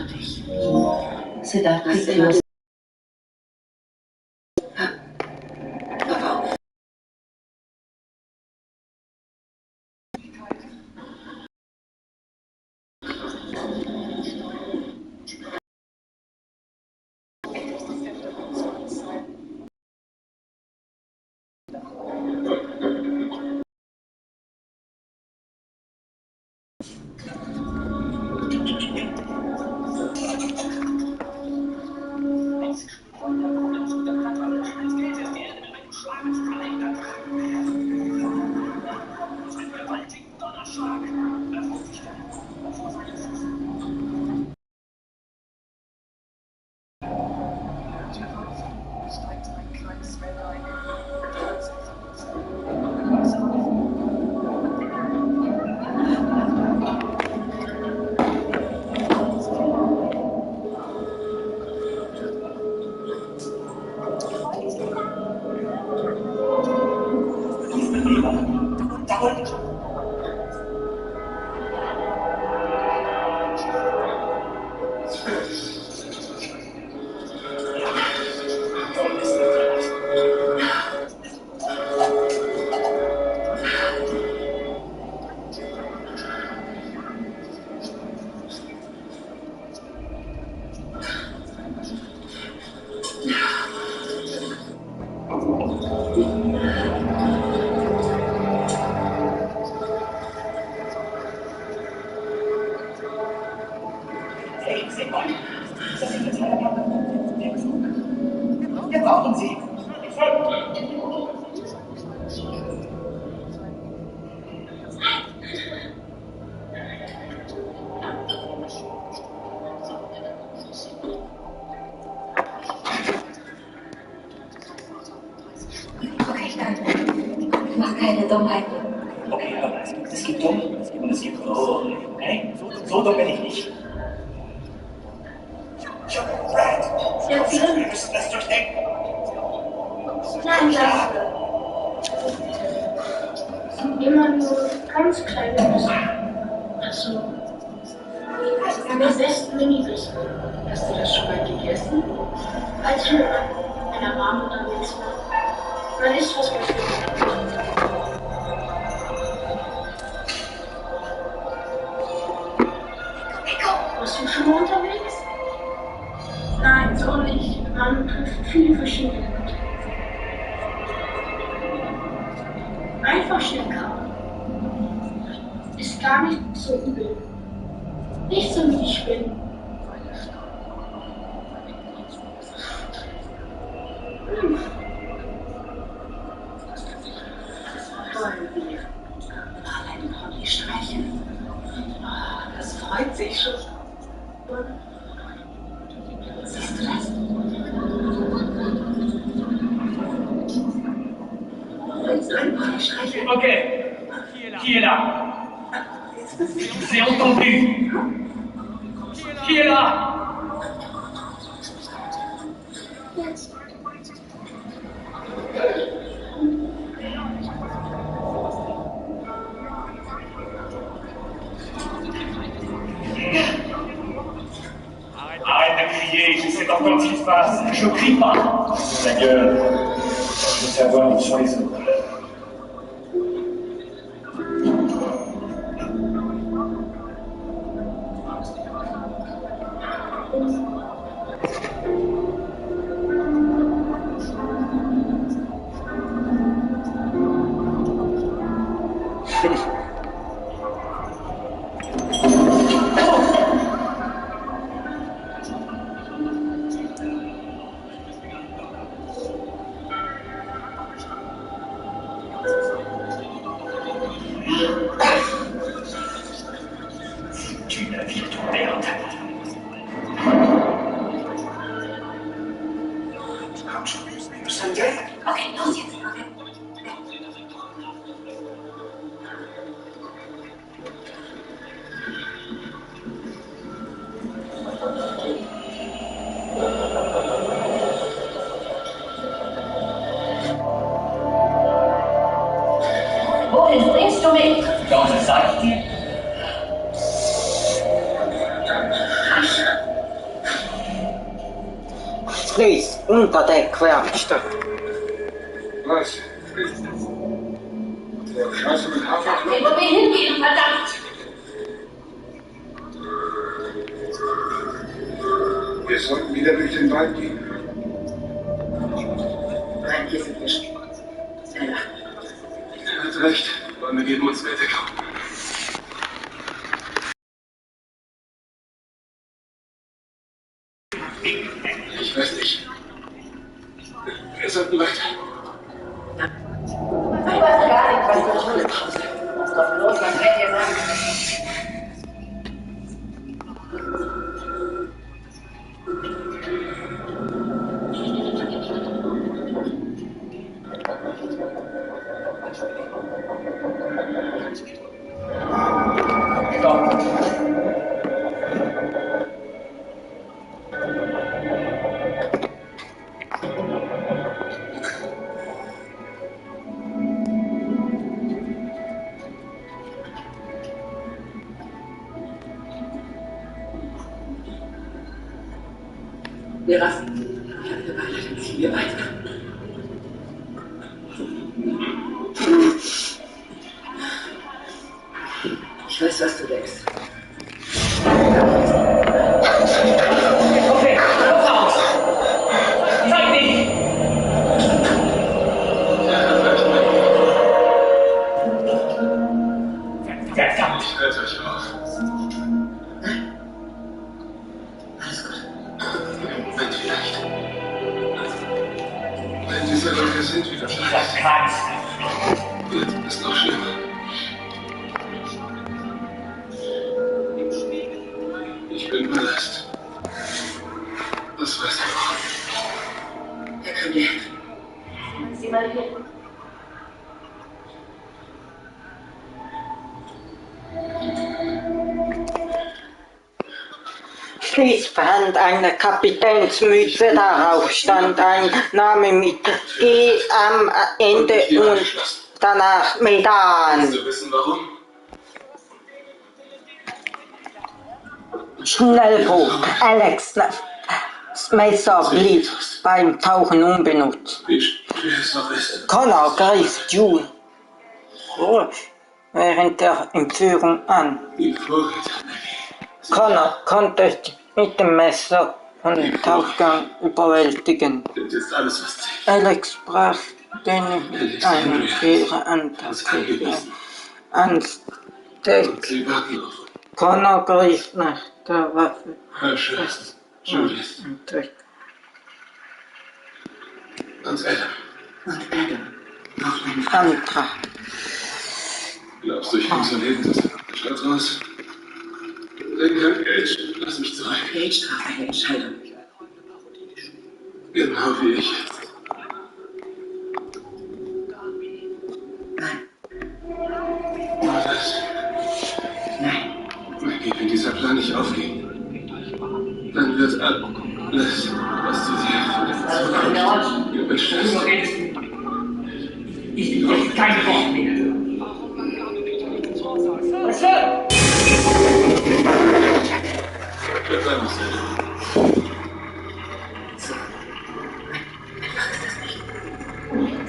dich. C'est d'Afrique. Papa. Wir brauchen Sie. Okay, danke. Mach keine Dummheiten. Okay, hör mal. Es gibt dumm und es gibt roh. Okay? So dumm bin ich nicht. Brad! Ja, Wir müssen das durchdenken. nein, danke. Immer nur ganz kleine Bissen. Achso. Am besten Mini-Bissen. Hast du das schon mal gegessen? Als wir mit meiner Mama unterwegs waren. Man isst, was man findet. Warst du schon mal unterwegs? Nein, so nicht. Man trifft viele verschiedene Leute. Einfach schlecker. Ist gar nicht so übel. Nicht so wie die Spinnen. Wollen wir einen Pony streicheln? Oh, das freut sich schon. Siehst du das? Willst du einen Pony streicheln? Okay. Qui est là? C'est entendu. Qui est là? Arrête de crier, je sais encore ce qui se passe. Je crie pas. Ta gueule. Je veux savoir où sont les autres. Tu ne vis ton merde. Komm schon, wir müssen gehen. Okay, los jetzt. Okay. Wohin bringst du mich? Doch, das sag ich dir. Scheiße. Please, Unterdeckwerkstatt. Was? Der Scheiße mit Hafer? Wo wir hingehen, verdammt! Wir sollten wieder durch den Wald gehen. Nein, hier sind wir schon. Schneller. Er hat recht. Bäume geben uns mehr Deckung. Ich weiß nicht. Wir sollten weiter. Ich weiß gar nicht, was wir tun. Lass doch los, was wir dir sagen. Wir rasten. Wir weiter, dann ziehen wir weiter. Ich weiß, was du denkst. Okay, los aus! Zeig dich! Verdammt! Ich halte euch auf. Alles gut. Moment, vielleicht. Wenn diese Leute sind wieder Dieser Scheiße, Kreis! wird es noch schlimmer. Ich bin Ballast. Das weißt du auch. Wir können dir helfen. Sieh mal hier. Schließband einer Kapitänsmütze, darauf stand ein Name mit E am Ende und danach Medan. Willst du wissen, warum? Schnellboot, Alex, das Messer blieb beim Tauchen unbenutzt. Wie schwer es auch ist. Connor griff June während der Entführung an. Die Vorräte. Connor konnte mit dem Messer den Tauchgang überwältigen. Das ist alles, was zählt. Alex brach den mit einem schweren Antrag ans Deck. Und sie warten auf. Connor griff nach der Waffe Herrscher. Judith. und drückte. Und Adam. Und Adam. Antrag. Glaubst du, ich komme so lebend aus der Stadt raus? Denk an Gage. Lass mich zurück. Gage traf eine Entscheidung. Genau wie ich jetzt. Nein. Nur das. Nein. Maggie, wenn dieser Plan nicht aufgeht, dann wird alles, was du dir für den Zukunft gewünscht hast. Du redest. Ich will jetzt kein Wort mehr hören. Was für? Verdammt, Sam. So. Einfach ist das nicht.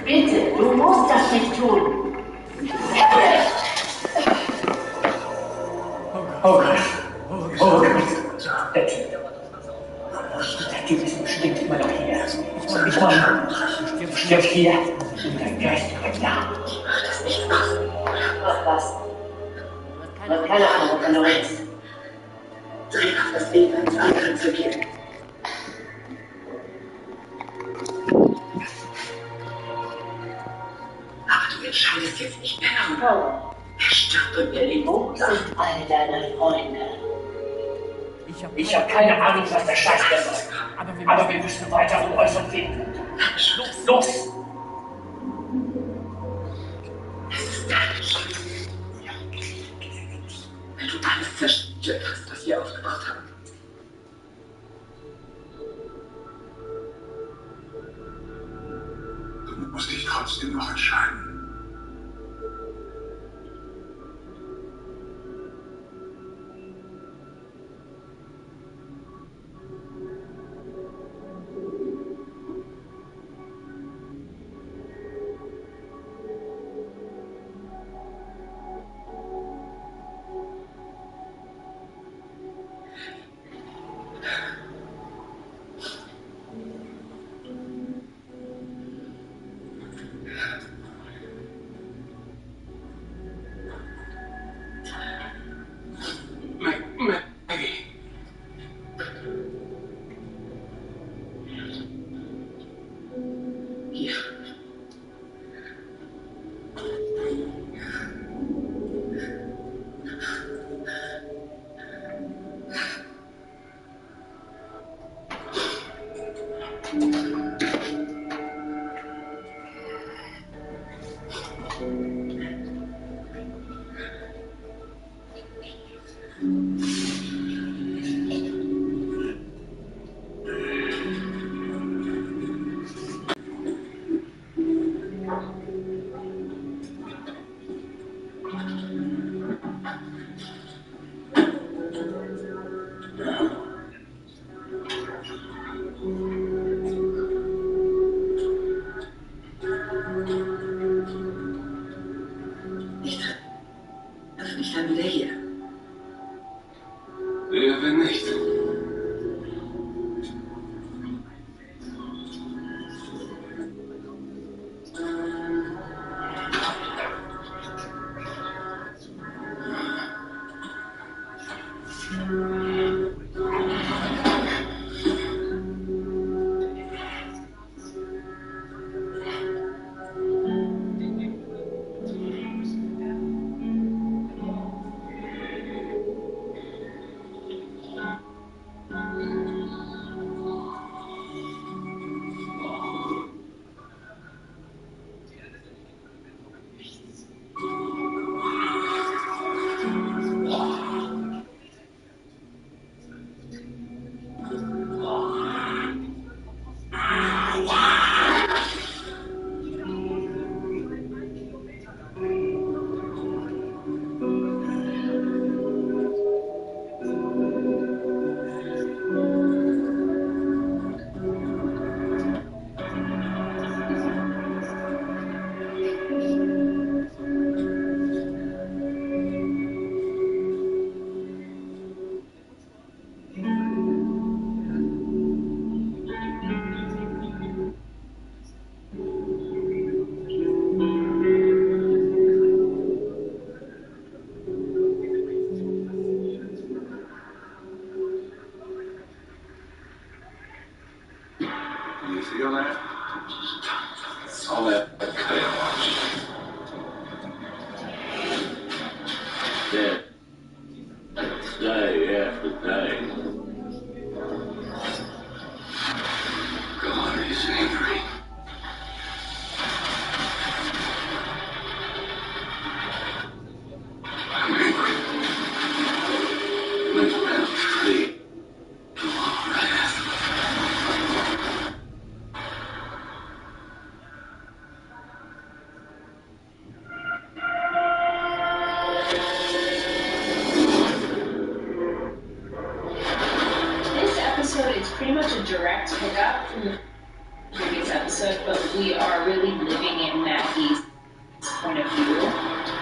Bitte, du musst das nicht tun. Oh Gott. Oh Gott. Der Typ ist bestimmt immer noch hier. Ich meine, du stirbst hier und dein Geist kommt da. Mach das nicht aus. Mach was. Und keine Ahnung, wenn du redest. Dreh auf das Leben eines anderen zu gehen. Aber du entscheidest jetzt nicht mehr lang. Er stirbt und wir leben. Wo sind all deine Freunde? Ich habe keine Ahnung, was der Scheiß hier soll. Aber wir müssen weiter um euch umgehen. Los! Es ist deine Schuld. Wenn du alles zerstört hast, was wir aufgebaut haben. Du musst dich trotzdem noch entscheiden. You feel that? All that chaos. Yeah. Day after day. God is angry. I'm angry. Went around tree. Wrath. This episode is pretty much a direct pickup from the previous episode, but we are really living in Maggie's point of view.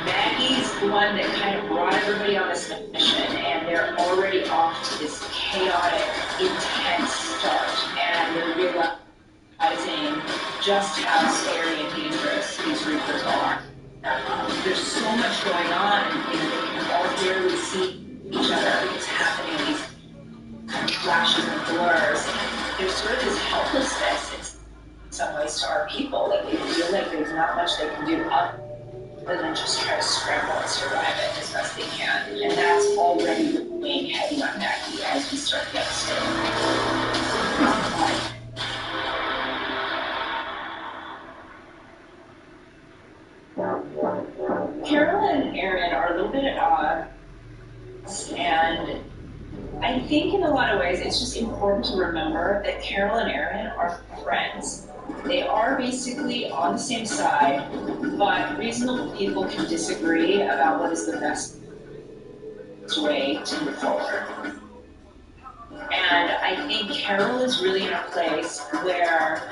Maggie's the one that kind of brought everybody on this mission, and they're already off to this chaotic, intense start, and they're realizing just how scary and dangerous these Reapers are. There's so much going on, and they can all barely see each other. It's happening in these kind of flashes and blurs. There's sort of this helplessness in some ways to our people. Like they feel like there's not much they can do other than just try to scramble and survive it as best they can. And that's already weighing heavy on Maggie as we start the episode. Carol and Aaron are a little bit at odds, and I think in a lot of ways it's just important to remember that Carol and Aaron are friends. They are basically on the same side, but reasonable people can disagree about what is the best way to move forward. And I think Carol is really in a place where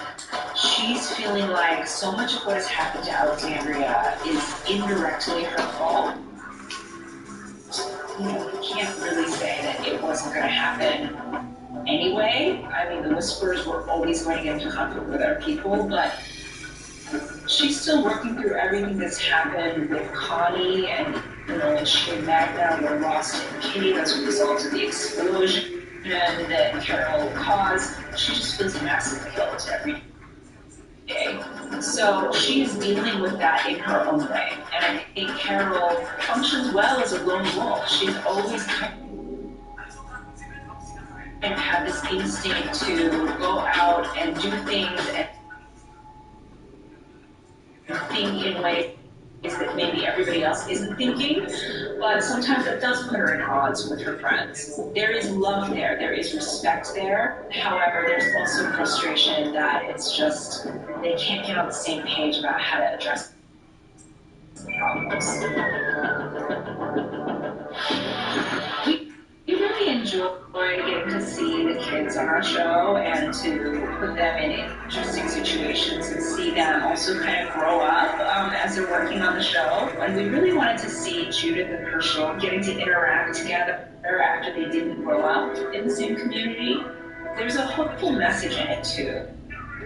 she's feeling like so much of what has happened to Alexandria is indirectly her fault. You know, you can't really say that it wasn't going to happen anyway. I mean, the Whisperers were always going to get into conflict with other people, but she's still working through everything that's happened with Connie, and you know, when she and Magna were lost in Kitty as a result of the explosion that Carol caused. She just feels massive guilt every day. So she's dealing with that in her own way. And I think Carol functions well as a lone wolf. She's always kind of had this instinct to go out and do things and think in ways that maybe everybody else isn't thinking, but sometimes it does put her in odds with her friends. There is love there is respect there. However, there's also frustration that it's just they can't get on the same page about how to address the problems. We really enjoy getting to see the kids on our show and to put them in interesting situations and see them also kind of grow up as they're working on the show. And we really wanted to see Judith and Herschel getting to interact together after they didn't grow up in the same community. There's a hopeful message in it too,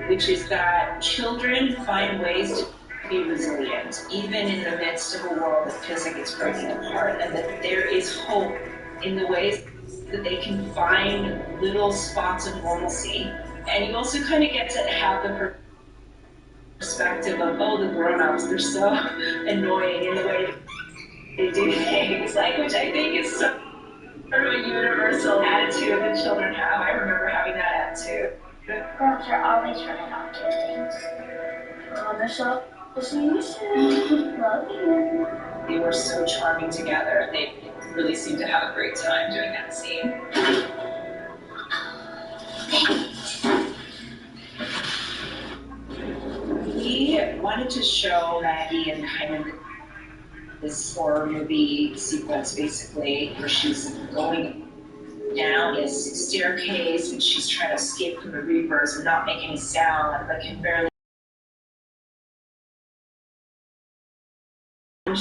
which is that children find ways to be resilient, even in the midst of a world that feels like it's breaking apart, and that there is hope in the ways that they can find little spots of normalcy. And you also kind of get to have the perspective of, oh, the grown-ups, they're so annoying in the way they do things, like, which I think is sort of a universal attitude that children have. I remember having that attitude. Grown-ups are always running off to things. On the show, love you. They were so charming together. They really seemed to have a great time doing that scene. We wanted to show Maggie in kind of this horror movie sequence, basically, where she's going down this staircase and she's trying to escape from the Reapers and not make any sound, but can barely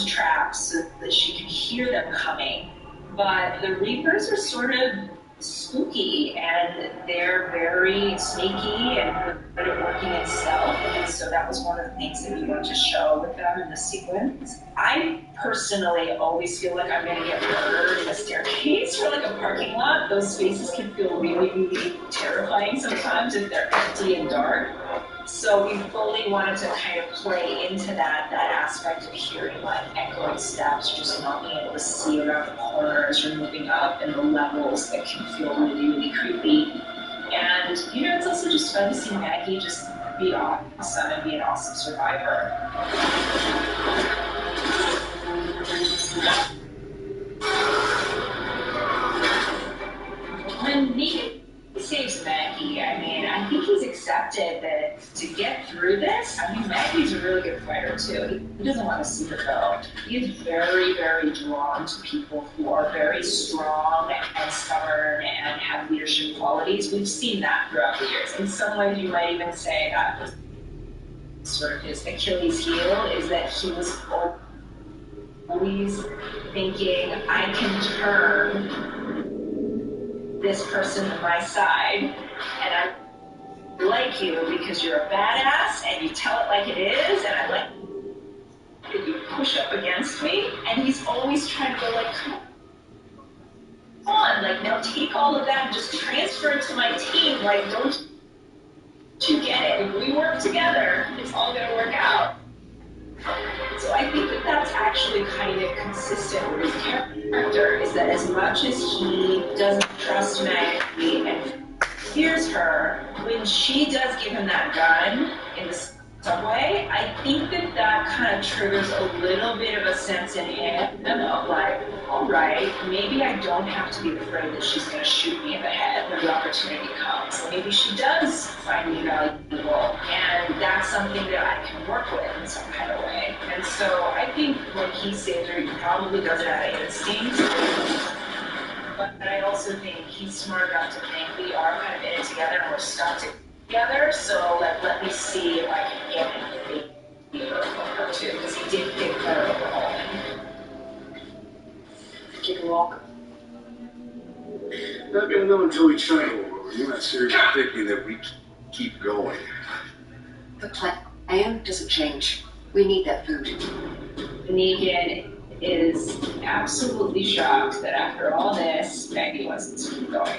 traps so that she can hear them coming. But the Reapers are sort of spooky, and they're very sneaky and good at working in stealth, and so that was one of the things that we wanted to show with them in the sequence. I personally always feel like I'm going to get murdered in a staircase or like a parking lot. Those spaces can feel really, really terrifying sometimes if they're empty and dark. So we fully wanted to kind of play into that aspect of hearing like echoing steps, just not being able to see around the corners or moving up in the levels that can feel really, really creepy. And, it's also just fun to see Maggie just be awesome and be an awesome survivor. When Medan saves Maggie, I think he's accepted that to get through this, Maggie's a really good fighter too. He doesn't want to see her go. He is very, very drawn to people who are very strong and stubborn and have leadership qualities. We've seen that throughout the years. In some ways, you might even say that sort of his Achilles heel is that he was always thinking, I can turn this person to my side, and I like you because you're a badass and you tell it like it is, and I like that you push up against me. And he's always trying to go like, come on, like now take all of that and just transfer it to my team. Like, don't you get it? If we work together, it's all gonna work out. So I think that that's actually kind of consistent with his character, is that as much as he doesn't trust Maggie and fears her, when she does give him that gun in the subway, I think that kind of triggers a little bit of a sense in him of like, all right, maybe I don't have to be afraid that she's going to shoot me in the head when the opportunity comes. Maybe she does find me valuable, and that's something that I can work with in some kind of way. And so I think when he saves her, he probably does it out of instinct. But I also think he's smart enough to think we are kind of in it together and we're stuck together, so let me see if I can get anything of her too, because he did give her overhauling. You can walk. Not gonna know until we try. You're not seriously thinking that we keep going. The plan doesn't change. We need that food. Negan is absolutely shocked that after all this, Maggie wants to keep going.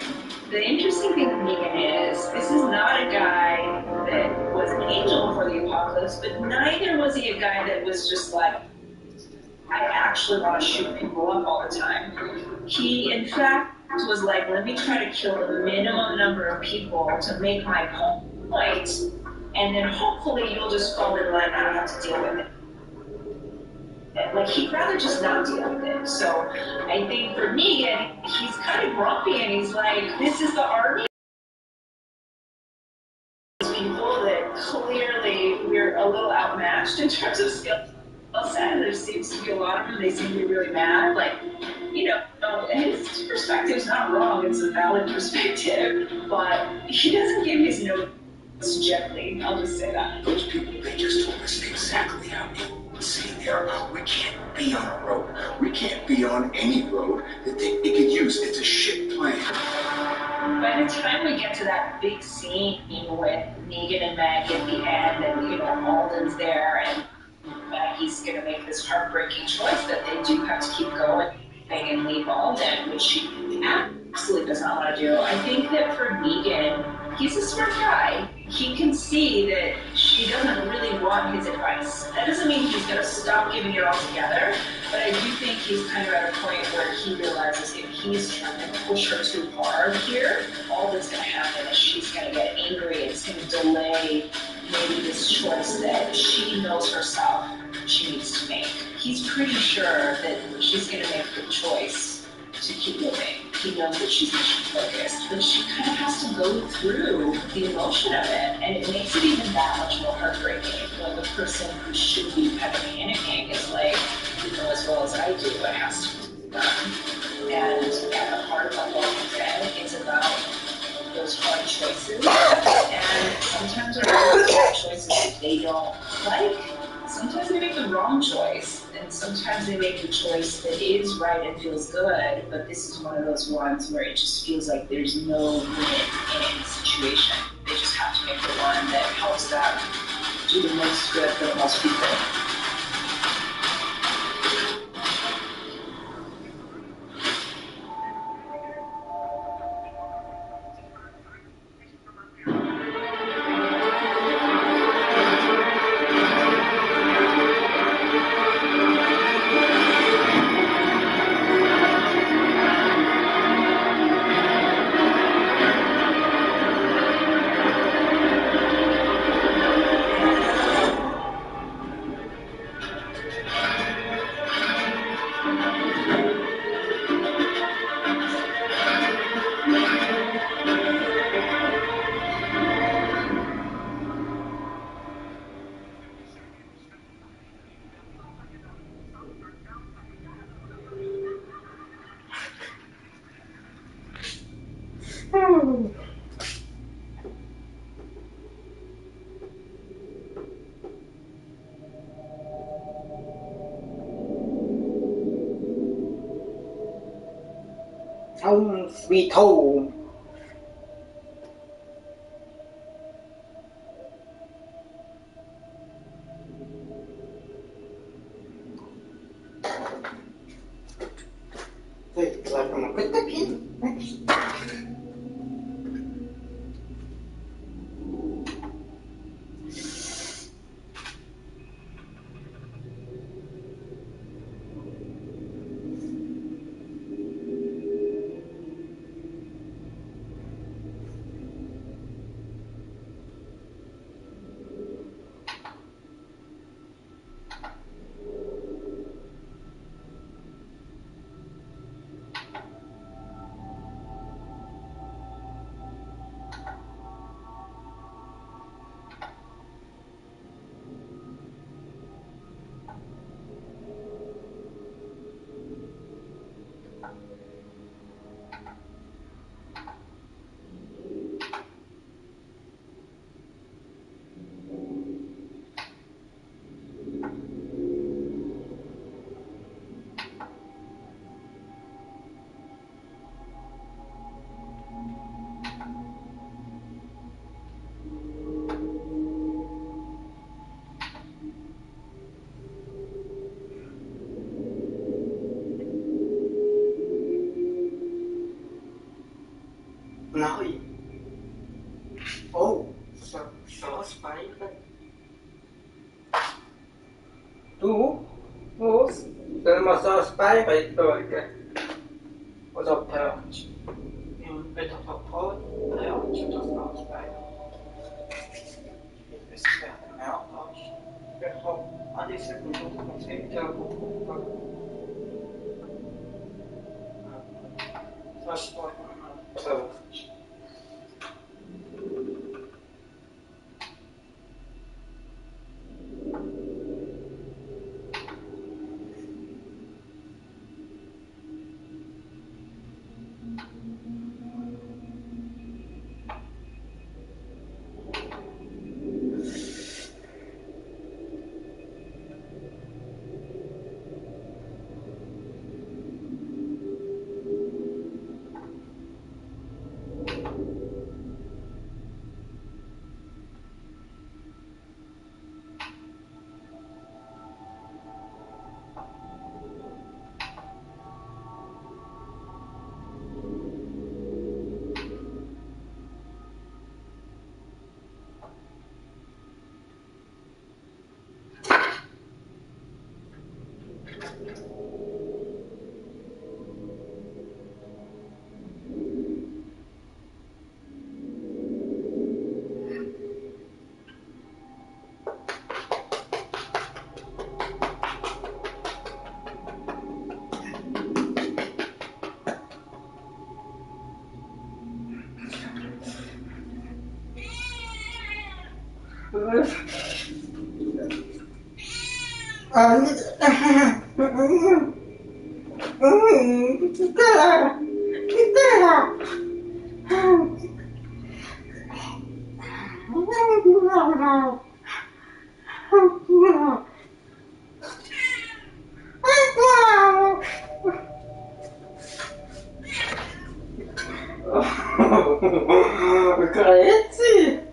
The interesting thing with Medan is, this is not a guy that was an angel before the apocalypse, but neither was he a guy that was just like, I actually want to shoot people up all the time. He, in fact, was like, let me try to kill the minimum number of people to make my point, and then hopefully you'll just fall in line and I don't have to deal with it. Like, he'd rather just not deal with it. So I think for Megan, he's kind of grumpy and he's like, this is the army of people that clearly we're a little outmatched in terms of skill set. There seems to be a lot of them, they seem to be really mad. Like, his perspective's not wrong, it's a valid perspective, but he doesn't give his notes gently, I'll just say that. Those people, they just told us exactly how insane they are. We can't be on a road. We can't be on any road that they could use. It's a shit plan. By the time we get to that big scene with Negan and Maggie at the end, and Alden's there, and Maggie's going to make this heartbreaking choice that they do have to keep going and leave Alden, which she absolutely does not want to do. I think that for Negan, he's a smart guy. He can see that she doesn't really want his advice. That doesn't mean he's going to stop giving it altogether, but I do think he's kind of at a point where he realizes if he's trying to push her too hard here, all that's going to happen is she's going to get angry and it's going to delay maybe this choice that she knows herself she needs to make. He's pretty sure that she's going to make the choice to keep moving. He knows that she's mission focused, but she kind of has to go through the emotion of it, and it makes it even that much more heartbreaking when the person who should be kind of panicking is like, as well as I do, it has to be done. And at the heart of Walking Dead, it's about those hard choices, and sometimes our choices that they don't like sometimes they make the wrong choice, and sometimes they make the choice that is right and feels good, but this is one of those ones where it just feels like there's no limit in any situation. They just have to make the one that helps them do the most good for the most people. Home sweet home. It's like I'm a good cookie. Nói. Oh, so spicy. Du, was? Den man så spicy burger. Och så perch. En bit of a pot, perch, och så spicy. Det är svårt med avtals. Jag har aldrig sett någon som tänkte på. Först var det perch. Crazy.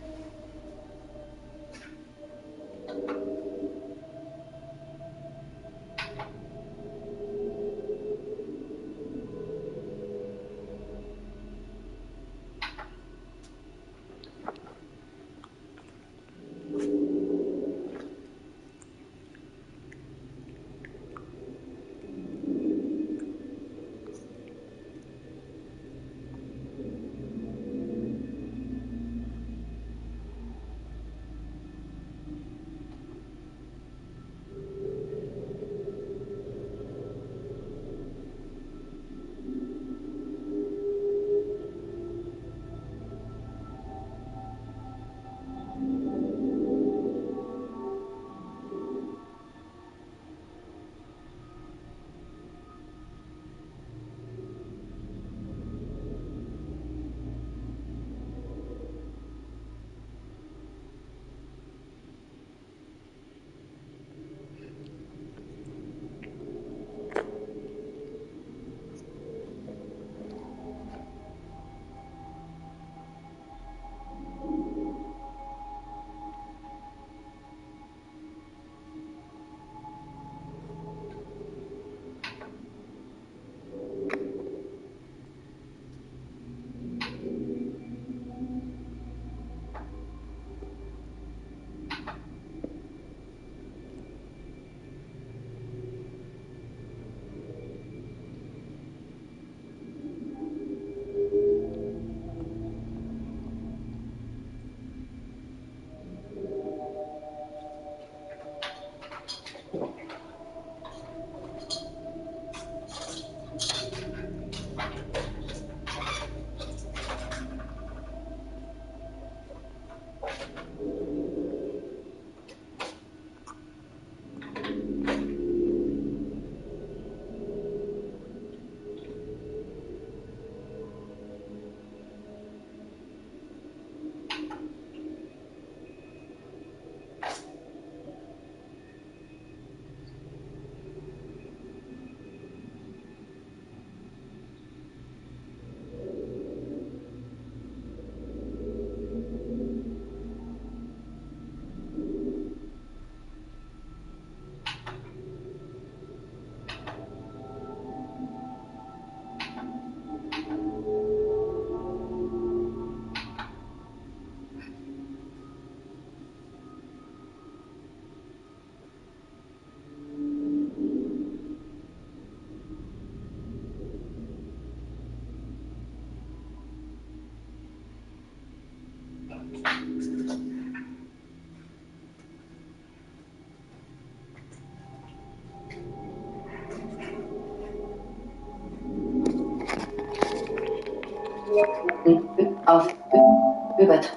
Auf Überton.